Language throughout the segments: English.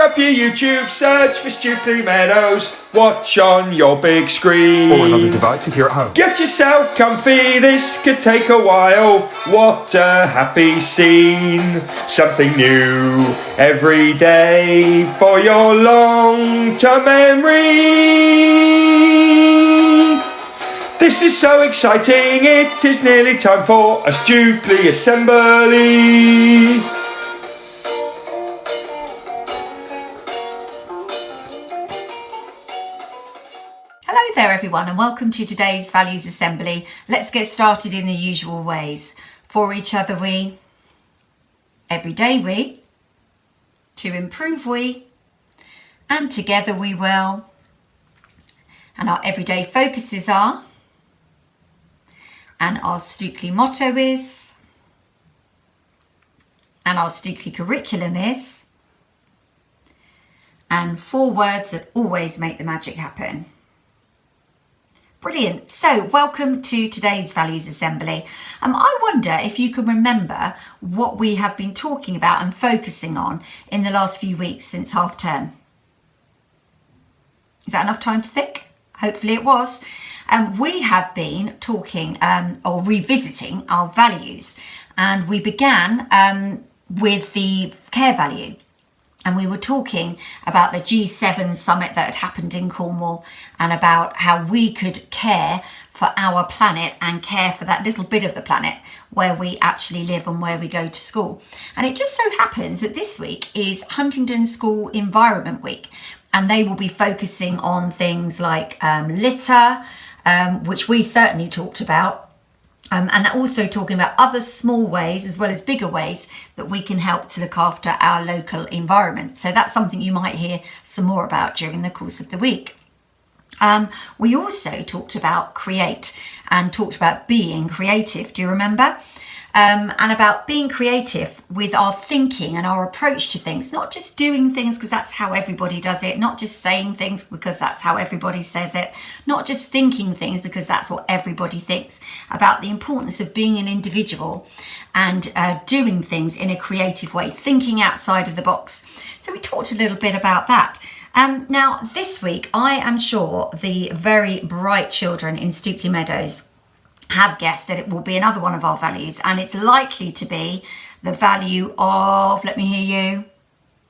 up your YouTube, search for Stukeley Meadows, watch on your big screen. Or another device if you're at home. Get yourself comfy, this could take a while. What a happy scene. Something new every day for your long-term memory. This is so exciting, it is nearly time for a Stukeley assembly. Hello there everyone and welcome to today's Values Assembly. Let's get started in the usual ways. For each other we, every day we, to improve we, and together we will. And our everyday focuses are, and our Stukeley motto is, and our Stukeley curriculum is, and 4 words that always make the magic happen. Brilliant. So welcome to today's Values Assembly. I wonder if you can remember what we have been talking about and focusing on in the last few weeks since half term. Is that enough time to think? Hopefully it was. We have been talking or revisiting our values, and we began with the care value. And we were talking about the G7 summit that had happened in Cornwall and about how we could care for our planet and care for that little bit of the planet where we actually live and where we go to school. And it just so happens that this week is Huntingdon School Environment Week, and they will be focusing on things like litter, which we certainly talked about. And also talking about other small ways as well as bigger ways that we can help to look after our local environment. So that's something you might hear some more about during the course of the week. We also talked about create and talked about being creative. Do you remember? And about being creative with our thinking and our approach to things, not just doing things because that's how everybody does it, not just saying things because that's how everybody says it, not just thinking things because that's what everybody thinks, about the importance of being an individual and doing things in a creative way, thinking outside of the box. So we talked a little bit about that. Now this week, I am sure the very bright children in Stukeley Meadows have guessed that it will be another one of our values, and it's likely to be the value of, let me hear you,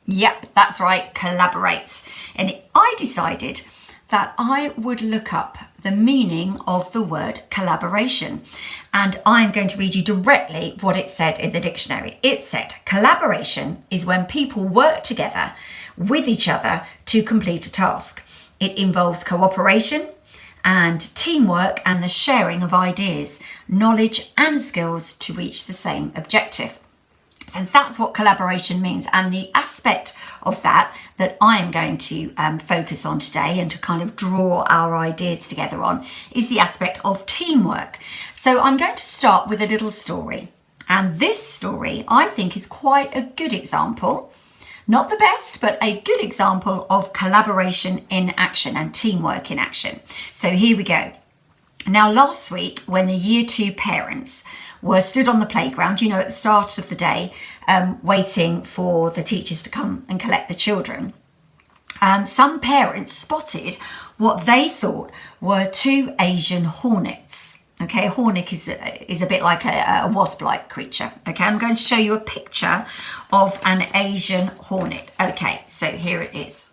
yep, that's right, collaborate. And I decided that I would look up the meaning of the word collaboration, and I'm going to read you directly what it said in the dictionary. It said, collaboration is when people work together with each other to complete a task. It involves cooperation and teamwork and the sharing of ideas, knowledge and skills to reach the same objective. So that's what collaboration means, and the aspect of that I am going to focus on today and to kind of draw our ideas together on is the aspect of teamwork. So I'm going to start with a little story, and this story I think is quite a good example. Not the best, but a good example of collaboration in action and teamwork in action. So here we go. Now, last week, when the Year 2 parents were stood on the playground, at the start of the day, waiting for the teachers to come and collect the children, some parents spotted what they thought were 2 Asian hornets. Okay, a hornet is a bit like a wasp-like creature. Okay, I'm going to show you a picture of an Asian hornet. Okay, so here it is.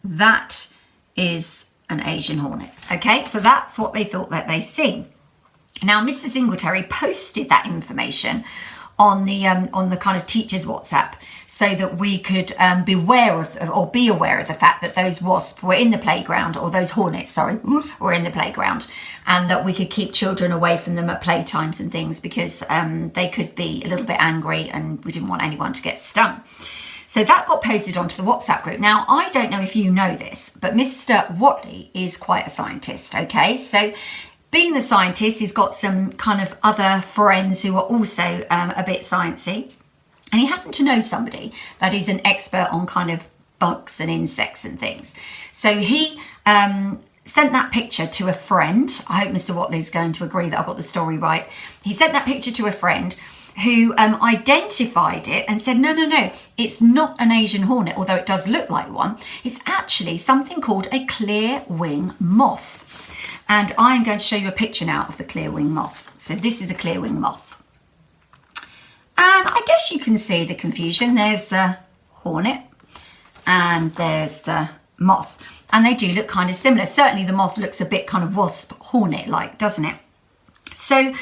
That is an Asian hornet. Okay, so that's what they thought that they seen. Now, Mr. Singletary posted that information on the kind of teacher's WhatsApp so that we could be aware of the fact that those wasps were in the playground, or those hornets, were in the playground, and that we could keep children away from them at playtimes and things because they could be a little bit angry and we didn't want anyone to get stung. So that got posted onto the WhatsApp group. Now, I don't know if you know this, but Mr. Watley is quite a scientist, okay? So being the scientist, he's got some kind of other friends who are also a bit sciencey. And he happened to know somebody that is an expert on kind of bugs and insects and things. So he sent that picture to a friend. I hope Mr. Watley's going to agree that I got the story right. He sent that picture to a friend who identified it and said, no, it's not an Asian hornet, although it does look like one. It's actually something called a clear wing moth. And I'm going to show you a picture now of the clear wing moth. So this is a clear wing moth. And I guess you can see the confusion. There's the hornet and there's the moth. And they do look kind of similar. Certainly the moth looks a bit kind of wasp hornet-like, doesn't it? So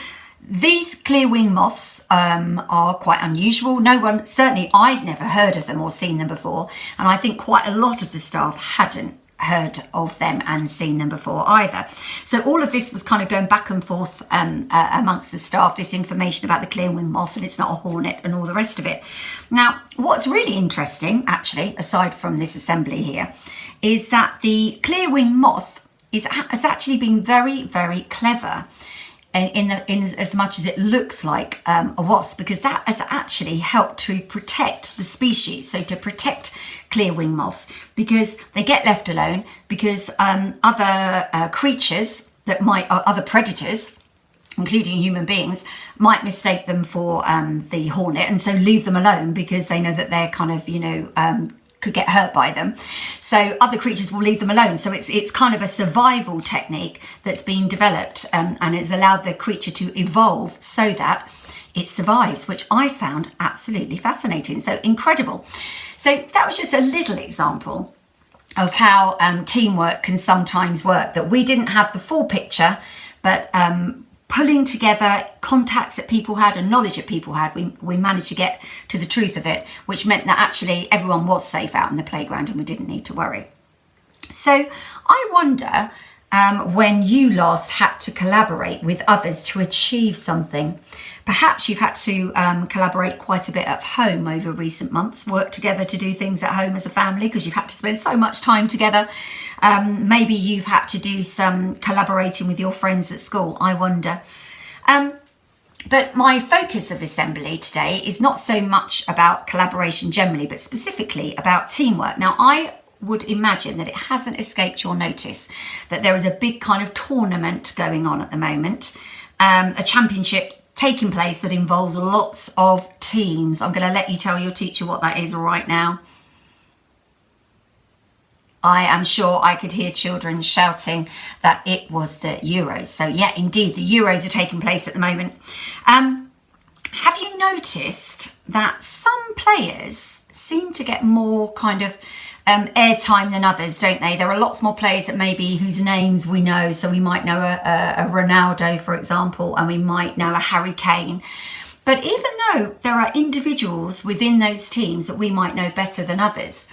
these clear wing moths are quite unusual. Certainly I'd never heard of them or seen them before. And I think quite a lot of the staff hadn't heard of them and seen them before either. So all of this was kind of going back and forth amongst the staff, this information about the clear wing moth, and it's not a hornet and all the rest of it. Now, what's really interesting, actually, aside from this assembly here, is that the clear wing moth has actually been very, very clever in as much as it looks like a wasp, because that has actually helped to protect the species, so to protect clear wing moths, because they get left alone, because other creatures that other predators, including human beings, might mistake them for the hornet, and so leave them alone because they know that they're kind of, could get hurt by them. So other creatures will leave them alone. So it's kind of a survival technique that's been developed and it's allowed the creature to evolve so that it survives, which I found absolutely fascinating. So incredible. So that was just a little example of how teamwork can sometimes work, that we didn't have the full picture, but pulling together contacts that people had and knowledge that people had, we managed to get to the truth of it, which meant that actually everyone was safe out in the playground and we didn't need to worry. So I wonder when you last had to collaborate with others to achieve something. Perhaps you've had to collaborate quite a bit at home over recent months, work together to do things at home as a family because you've had to spend so much time together. Maybe you've had to do some collaborating with your friends at school, I wonder. But my focus of assembly today is not so much about collaboration generally, but specifically about teamwork. Now, I would imagine that it hasn't escaped your notice that there is a big kind of tournament going on at the moment, a championship taking place that involves lots of teams. I'm going to let you tell your teacher what that is right now. I am sure I could hear children shouting that it was the Euros. So yeah, indeed, the Euros are taking place at the moment. Have you noticed that some players seem to get more kind of airtime than others, don't they? There are lots more players that maybe whose names we know. So we might know a Ronaldo, for example, and we might know a Harry Kane. But even though there are individuals within those teams that we might know better than others,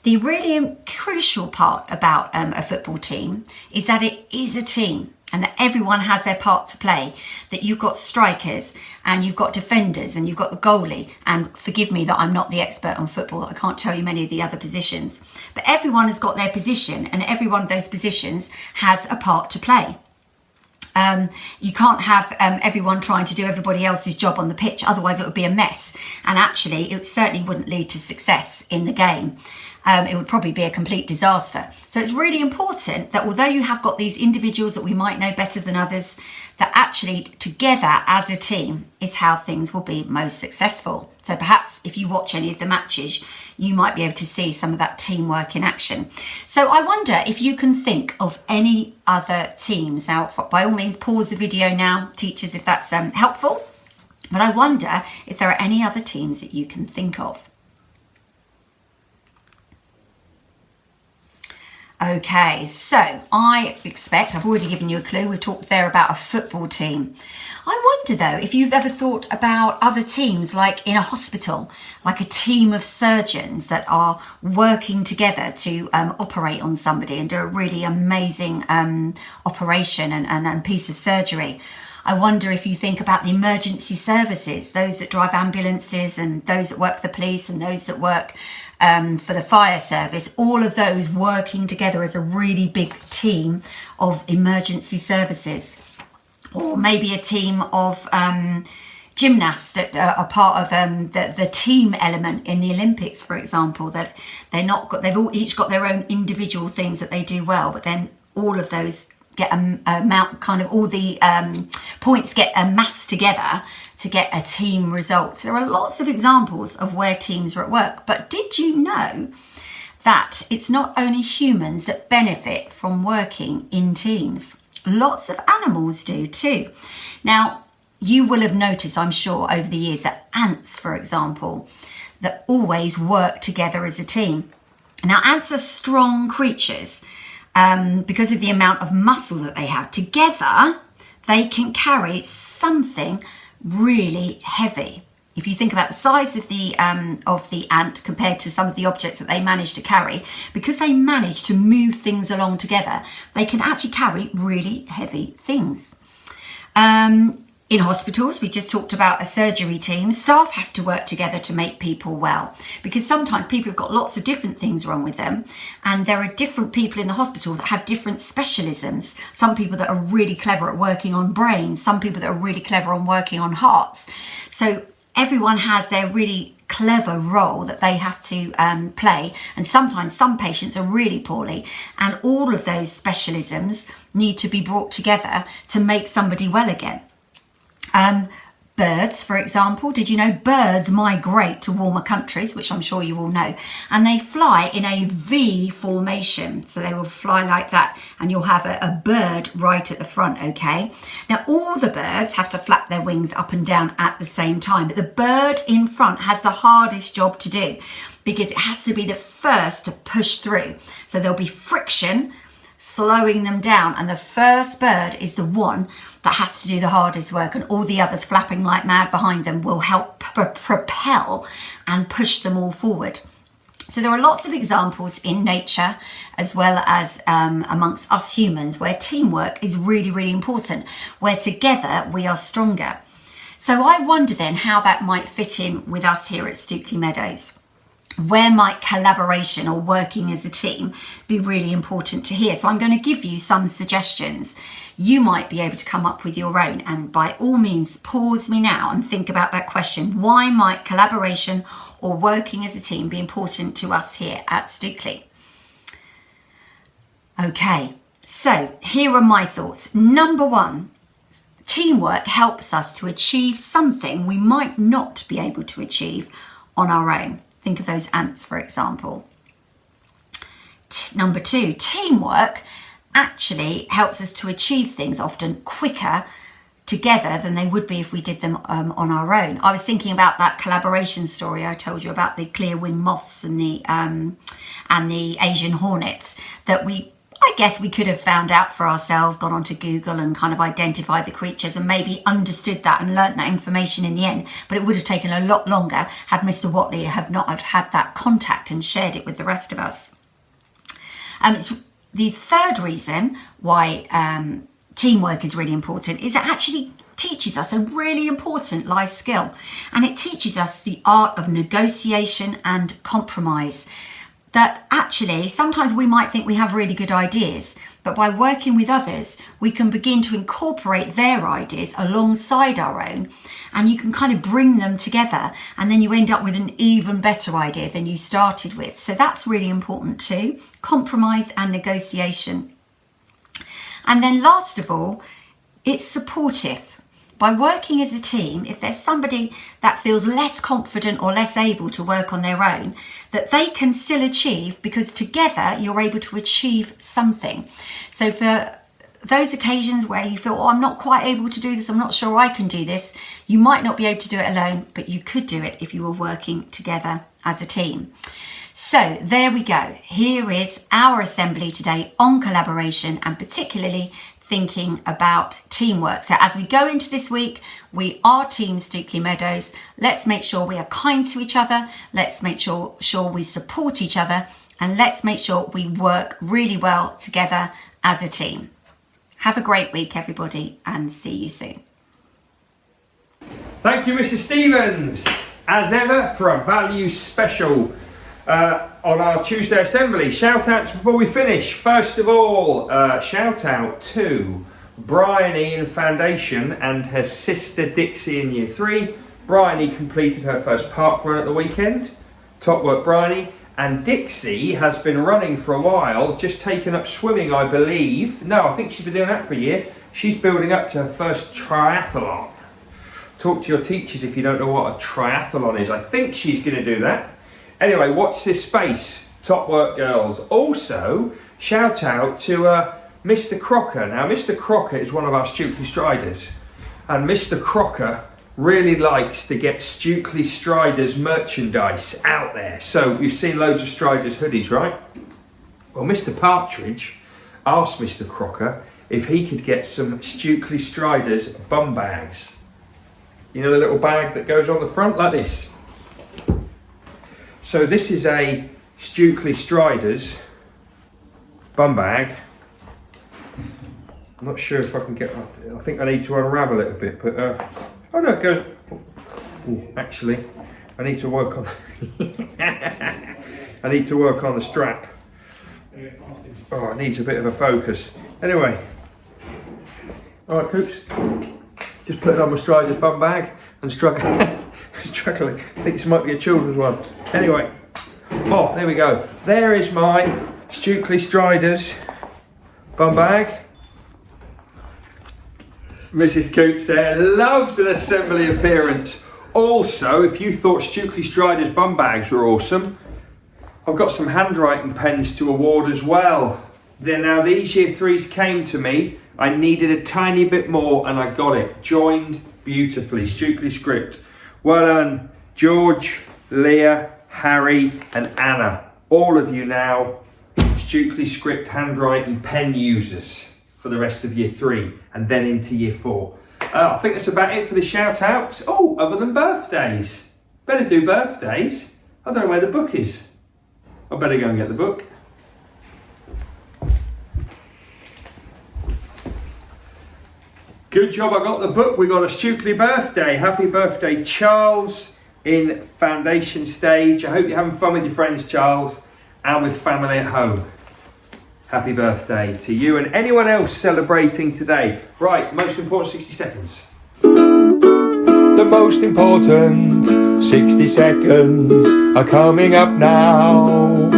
the really crucial part about a football team is that it is a team and that everyone has their part to play, that you've got strikers and you've got defenders and you've got the goalie. And forgive me that I'm not the expert on football. I can't tell you many of the other positions. But everyone has got their position and every one of those positions has a part to play. You can't have everyone trying to do everybody else's job on the pitch, otherwise it would be a mess. And actually, it certainly wouldn't lead to success in the game. It would probably be a complete disaster. So it's really important that although you have got these individuals that we might know better than others, that actually together as a team is how things will be most successful. So perhaps if you watch any of the matches, you might be able to see some of that teamwork in action. So I wonder if you can think of any other teams. Now, by all means, pause the video now, teachers, if that's helpful. But I wonder if there are any other teams that you can think of. Okay, so I expect, I've already given you a clue, we've talked there about a football team. I wonder though, if you've ever thought about other teams like in a hospital, like a team of surgeons that are working together to operate on somebody and do a really amazing operation and piece of surgery. I wonder if you think about the emergency services, those that drive ambulances and those that work for the police and those that work for the fire service, all of those working together as a really big team of emergency services. Or maybe a team of gymnasts that are part of the team element in the Olympics, for example, that they've all each got their own individual things that they do well, but then all of those get all the points get amassed together to get a team result. So there are lots of examples of where teams are at work. But did you know that it's not only humans that benefit from working in teams? Lots of animals do too. Now, you will have noticed, I'm sure, over the years that ants, for example, that always work together as a team. Now, ants are strong creatures because of the amount of muscle that they have. Together, they can carry something really heavy. If you think about the size of the ant compared to some of the objects that they manage to carry, because they manage to move things along together, they can actually carry really heavy things. In hospitals, we just talked about a surgery team. Staff have to work together to make people well, because sometimes people have got lots of different things wrong with them, and there are different people in the hospital that have different specialisms. Some people that are really clever at working on brains, some people that are really clever on working on hearts. So everyone has their really clever role that they have to play, and sometimes some patients are really poorly, and all of those specialisms need to be brought together to make somebody well again. Birds, for example, did you know birds migrate to warmer countries, which I'm sure you all know, and they fly in a V formation. So they will fly like that, and you'll have a bird right at the front, okay? Now, all the birds have to flap their wings up and down at the same time, but the bird in front has the hardest job to do because it has to be the first to push through. So there'll be friction slowing them down, and the first bird is the one that has to do the hardest work, and all the others flapping like mad behind them will help propel and push them all forward. So there are lots of examples in nature as well as amongst us humans where teamwork is really, really important, where together we are stronger. So I wonder then how that might fit in with us here at Stukeley Meadows. Where might collaboration or working as a team be really important to hear? So I'm going to give you some suggestions. You might be able to come up with your own, and by all means pause me now and think about that question. Why might collaboration or working as a team be important to us here at Stukeley? Okay, so here are my thoughts. Number one, teamwork helps us to achieve something we might not be able to achieve on our own. Think of those ants, for example. Number two, teamwork actually helps us to achieve things often quicker together than they would be if we did them on our own. I was thinking about that collaboration story I told you about, the clear-winged moths and the Asian hornets, that I guess we could have found out for ourselves, gone onto Google and kind of identified the creatures and maybe understood that and learnt that information in the end. But it would have taken a lot longer had Mr. Watley have not had that contact and shared it with the rest of us. It's the third reason why teamwork is really important is it actually teaches us a really important life skill, and it teaches us the art of negotiation and compromise. That actually sometimes we might think we have really good ideas, but by working with others we can begin to incorporate their ideas alongside our own, and you can kind of bring them together, and then you end up with an even better idea than you started with. So that's really important too, compromise and negotiation. And then last of all, it's supportive. By working as a team, if there's somebody that feels less confident or less able to work on their own, that they can still achieve, because together you're able to achieve something. So for those occasions where you feel, oh, I'm not quite able to do this, I'm not sure I can do this, you might not be able to do it alone, but you could do it if you were working together as a team. So there we go. Here is our assembly today on collaboration, and particularly thinking about teamwork. So as we go into this week, we are Team Stukeley Meadows. Let's make sure we are kind to each other. Let's make sure we support each other, and let's make sure we work really well together as a team. Have a great week, everybody, and see you soon. Thank you, Mrs. Stevens, as ever, for a value special on our Tuesday assembly. Shout outs before we finish. First of all, shout out to Bryony in Foundation and her sister Dixie in Year 3. Bryony completed her first park run at the weekend. Top work, Bryony. And Dixie has been running for a while, just taken up swimming, I believe. No, I think she's been doing that for a year. She's building up to her first triathlon. Talk to your teachers if you don't know what a triathlon is. I think she's going to do that. Anyway, watch this space. Top work, girls. Also, shout out to Mr. Crocker. Now, Mr. Crocker is one of our Stukeley Striders. And Mr. Crocker really likes to get Stukeley Striders merchandise out there. So you've seen loads of Striders hoodies, right? Well, Mr. Partridge asked Mr. Crocker if he could get some Stukeley Striders bum bags. You know the little bag that goes on the front like this? So this is a Stukeley Striders bum bag. I'm not sure if I can get, I think I need to unravel it a bit, but oh no, it goes. Ooh, actually, I need to work on. I need to work on the strap. Oh, it needs a bit of a focus. Anyway, all right, Coops. Just put it on my Strider's bum bag and struggling. Struggling. I think this might be a children's one. Anyway, oh, there we go. There is my Stukeley Striders bum bag. Mrs. Coops there loves an assembly appearance. Also, if you thought Stukeley Striders bum bags were awesome, I've got some handwriting pens to award as well. Now these year threes came to me. I needed a tiny bit more and I got it. Joined beautifully. Stukeley script. Well done, George, Leah, Harry and Anna. All of you now Stukeley script handwriting pen users for the rest of year three and then into year four. I think that's about it for the shout outs. Oh, other than birthdays. Better do birthdays. I don't know where the book is. I better go and get the book. Good job I got the book. We got a Stukeley birthday. Happy birthday, Charles, in foundation stage. I hope you're having fun with your friends, Charles, and with family at home. Happy birthday to you and anyone else celebrating today. Right, most important 60 seconds. The most important 60 seconds are coming up now.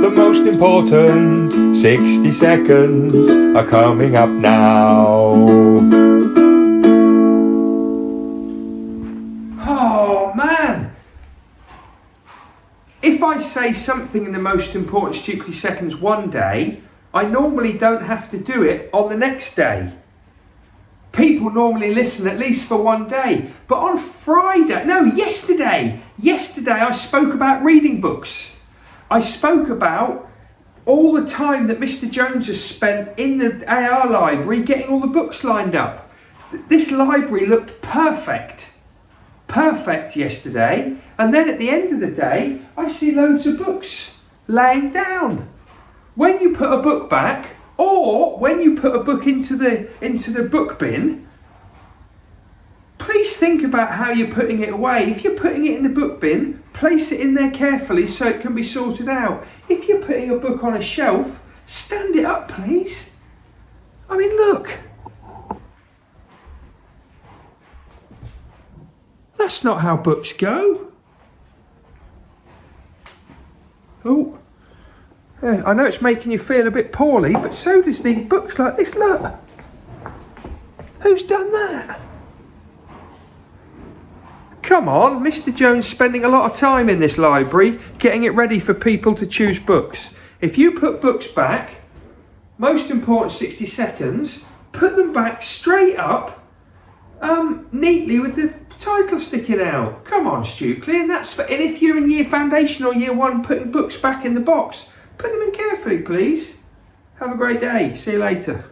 The most important 60 seconds are coming up now. Oh man! If I say something in the most important Stukeley seconds one day, I normally don't have to do it on the next day. People normally listen at least for one day. But on Friday, no, yesterday I spoke about reading books. I spoke about all the time that Mr. Jones has spent in the AR library getting all the books lined up. This library looked perfect yesterday, and then at the end of the day I see loads of books laying down. When you put a book back, or when you put a book into the book bin, please think about how you're putting it away. If you're putting it in the book bin, place it in there carefully so it can be sorted out. If you're putting a book on a shelf, stand it up, please. I mean, look. That's not how books go. Oh, yeah, I know it's making you feel a bit poorly, but so does the books like this. Look, who's done that? Come on, Mr. Jones spending a lot of time in this library getting it ready for people to choose books. If you put books back, most important 60 seconds, put them back straight up, neatly with the title sticking out. Come on, Stukeley, and if you're in year foundation or year one putting books back in the box, put them in carefully, please. Have a great day. See you later.